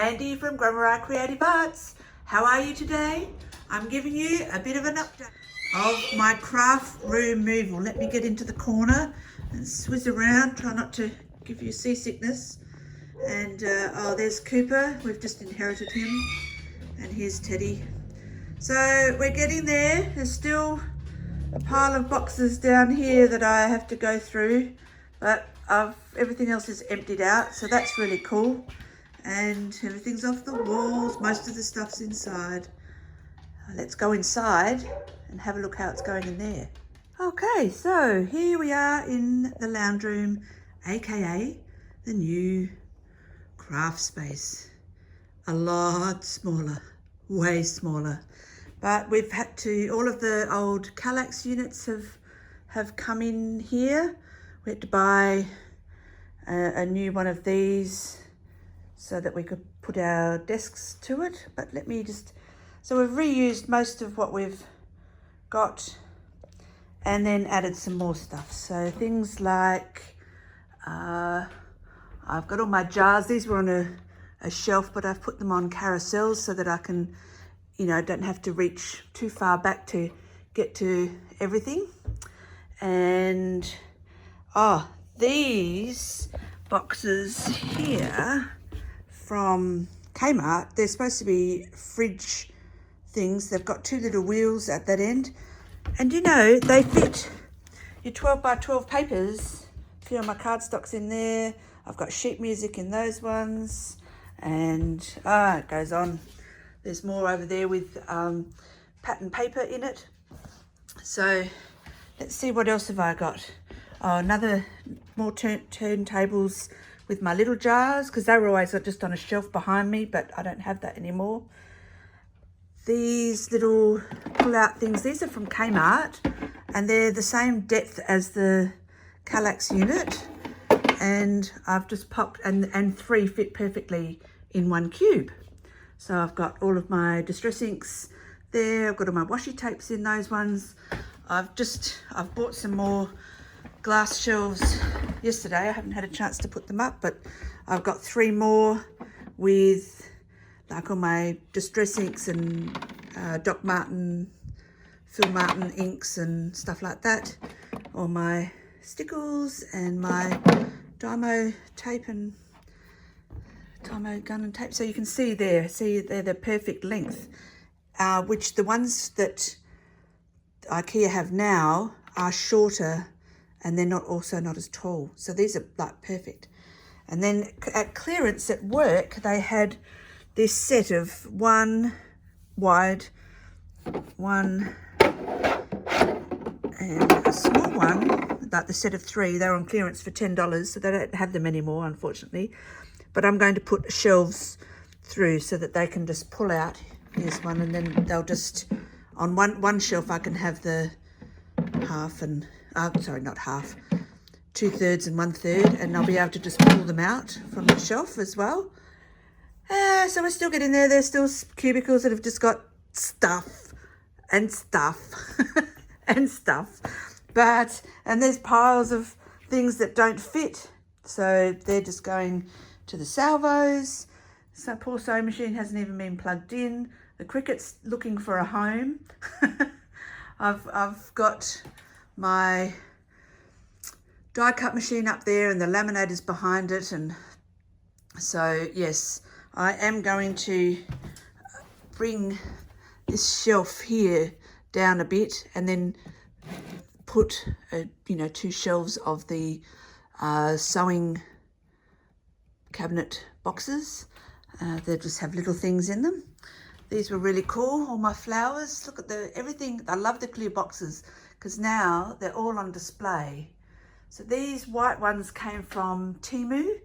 Mandy from gramaryecreativearts. How are you today? I'm giving you a bit of an update of my craft room removal. Let me get into the corner and swizz around, try not to give you seasickness. And oh, there's Cooper, we've just inherited him. And here's Teddy. So we're getting there. There's still a pile of boxes down here that I have to go through, but everything else is emptied out, so that's really cool. And everything's off the walls, most of the stuff's inside. Let's go inside and have a look how it's going in there. Okay, so here we are in the lounge room, aka the new craft space. A lot smaller, way smaller. But we've had to, all of the old Kallax units have come in here. We had to buy a new one of these so that we could put our desks to it. But let me just, so we've reused most of what we've got and then added some more stuff. So things like, I've got all my jars. These were on a shelf, but I've put them on carousels so that I can, you know, don't have to reach too far back to get to everything. And these boxes here from Kmart, they're supposed to be fridge things. They've got two little wheels at that end, and you know, they fit your 12 by 12 papers. A few of my cardstocks in there. I've got sheet music in those ones, and it goes on. There's more over there with pattern paper in it. So let's see, what else have I got? Oh, more turntables with my little jars, because they were always just on a shelf behind me, but I don't have that anymore. These little pull-out things, these are from Kmart, and they're the same depth as the Kallax unit, and I've just popped, and three fit perfectly in one cube. So I've got all of my distress inks there. I've got all my washi tapes in those ones. I've bought some more glass shelves yesterday. I haven't had a chance to put them up, but I've got 3 more with like all my distress inks and Doc Martin, Phil Martin inks and stuff like that. All my stickles and my Dymo tape and Dymo gun and tape. So you can see they're the perfect length, which the ones that IKEA have now are shorter, and they're not as tall. So these are like perfect. And then at clearance at work, they had this set of 1 wide, 1 and a small one, like the set of 3. They were on clearance for $10, so they don't have them anymore, unfortunately. But I'm going to put shelves through so that they can just pull out. Here's one, and then they'll just, on one shelf I can have the half and, sorry, not half, 2/3 and 1/3, and I'll be able to just pull them out from the shelf as well. So we're still getting there. There's still cubicles that have just got stuff and stuff and stuff. And there's piles of things that don't fit. So they're just going to the salvos. So poor sewing machine hasn't even been plugged in. The Cricut's looking for a home. I've got my die cut machine up there and the laminators behind it, and so yes, I am going to bring this shelf here down a bit and then put 2 shelves of the sewing cabinet boxes. They just have little things in them. These were really cool, all my flowers. Look at everything. I love the clear boxes because now they're all on display. So these white ones came from Temu,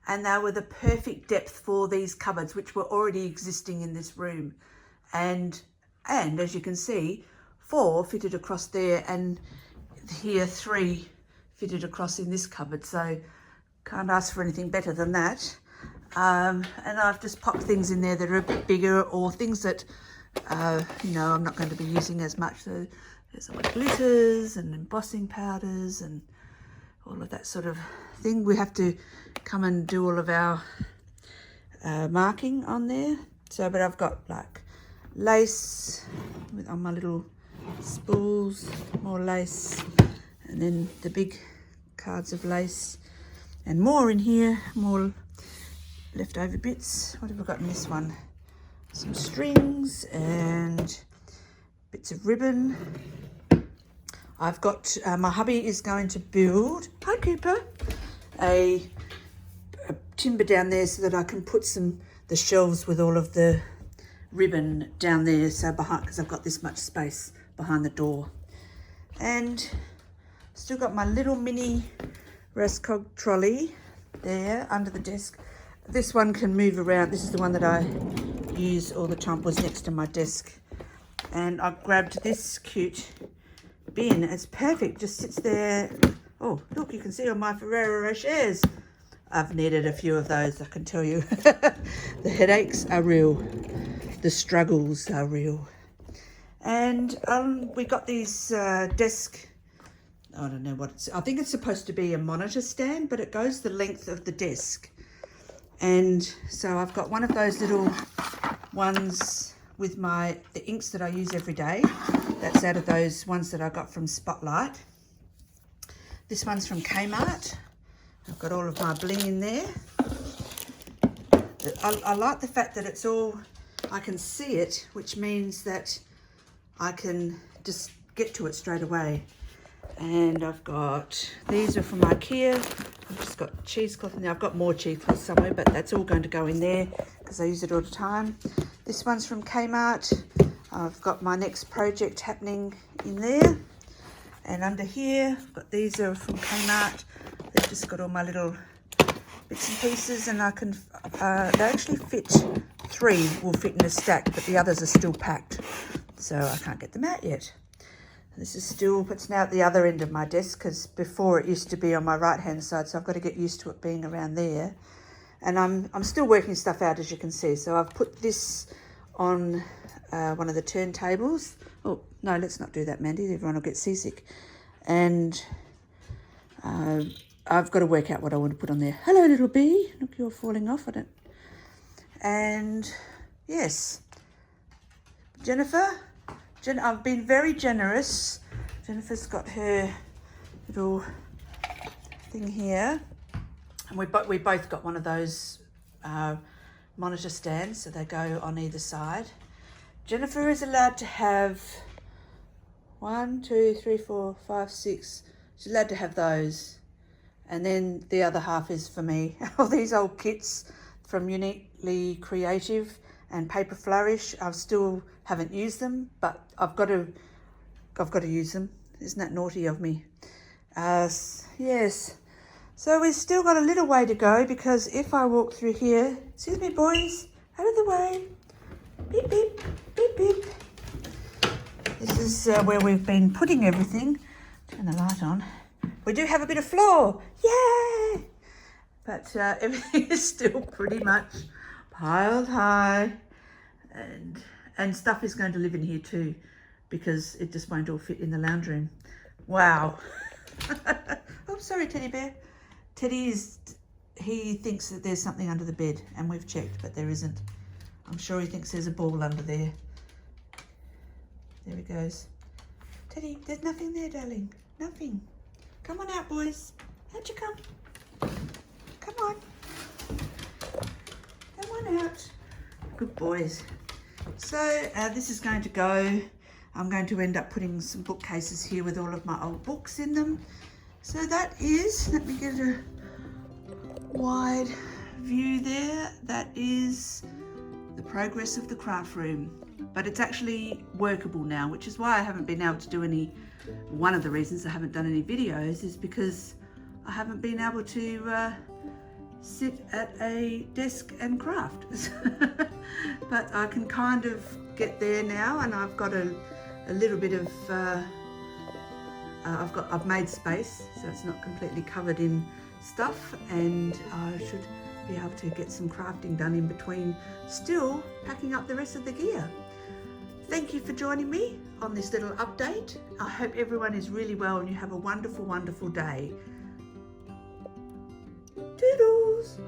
and they were the perfect depth for these cupboards, which were already existing in this room. And as you can see, 4 fitted across there, and here 3 fitted across in this cupboard. So can't ask for anything better than that. And I've just popped things in there that are a bit bigger, or things that, I'm not going to be using as much. So there's all my glitters and embossing powders and all of that sort of thing. We have to come and do all of our marking on there. So, but I've got like lace on my little spools, more lace, and then the big cards of lace, and more in here, more leftover bits. What have we got in this one? Some strings and bits of ribbon. I've got, my hubby is going to build, hi Cooper, a timber down there so that I can put the shelves with all of the ribbon down there, so behind, because I've got this much space behind the door. And still got my little mini Rascog trolley there under the desk. This one can move around. This is the one that I use all the time, was next to my desk. And I grabbed this cute bin. It's perfect, just sits there. Oh, look, you can see on my Ferrero Rochers. I've needed a few of those, I can tell you. The headaches are real. The struggles are real. And we got these desk, I don't know what it's, I think it's supposed to be a monitor stand, but it goes the length of the desk. And so I've got one of those little ones with the inks that I use every day. That's out of those ones that I got from Spotlight. This one's from Kmart. I've got all of my bling in there. I like the fact that it's all, I can see it, which means that I can just get to it straight away. And I've got, these are from IKEA. I've just got cheesecloth in there. I've got more cheesecloth somewhere, but that's all going to go in there because I use it all the time. This one's from Kmart. I've got my next project happening in there. And under here, I've got, these are from Kmart. They've just got all my little bits and pieces, and I can, they actually fit, 3 will fit in a stack, but the others are still packed. So I can't get them out yet. This is still, it's now at the other end of my desk, because before it used to be on my right hand side, so I've got to get used to it being around there. And I'm still working stuff out, as you can see. So I've put this on one of the turntables. Oh, no, let's not do that, Mandy. Everyone will get seasick. And I've got to work out what I want to put on there. Hello, little bee. Look, you're falling off. I don't. And yes, Jennifer. I've been very generous. Jennifer's got her little thing here, and we both got one of those monitor stands, so they go on either side. Jennifer is allowed to have 1, 2, 3, 4, 5, 6. She's allowed to have those, and then the other half is for me. All these old kits from Uniquely Creative and Paper Flourish. I still haven't used them, but I've got to use them. Isn't that naughty of me? Yes. So we've still got a little way to go, because if I walk through here, excuse me boys, out of the way. Beep, beep, beep, beep. This is where we've been putting everything. Turn the light on. We do have a bit of floor. Yay! But everything is still pretty much piled high. And stuff is going to live in here too, because it just won't all fit in the lounge room. Wow. Oh, sorry, Teddy Bear. Teddy he thinks that there's something under the bed, and we've checked, but there isn't. I'm sure he thinks there's a ball under there. There he goes. Teddy, there's nothing there, darling. Nothing. Come on out, boys. How'd you come? Come on. Come on out. Good boys. So this is going to go. I'm going to end up putting some bookcases here with all of my old books in them. So that is, let me get a wide view there. That is the progress of the craft room. But it's actually workable now, which is why I haven't been able to do any, one of the reasons I haven't done any videos is because I haven't been able to sit at a desk and craft. But I can kind of get there now, and I've got a little bit of I've made space, so it's not completely covered in stuff, and I should be able to get some crafting done in between, still packing up the rest of the gear. Thank you for joining me on this little update. I hope everyone is really well and you have a wonderful, wonderful day. Toodles!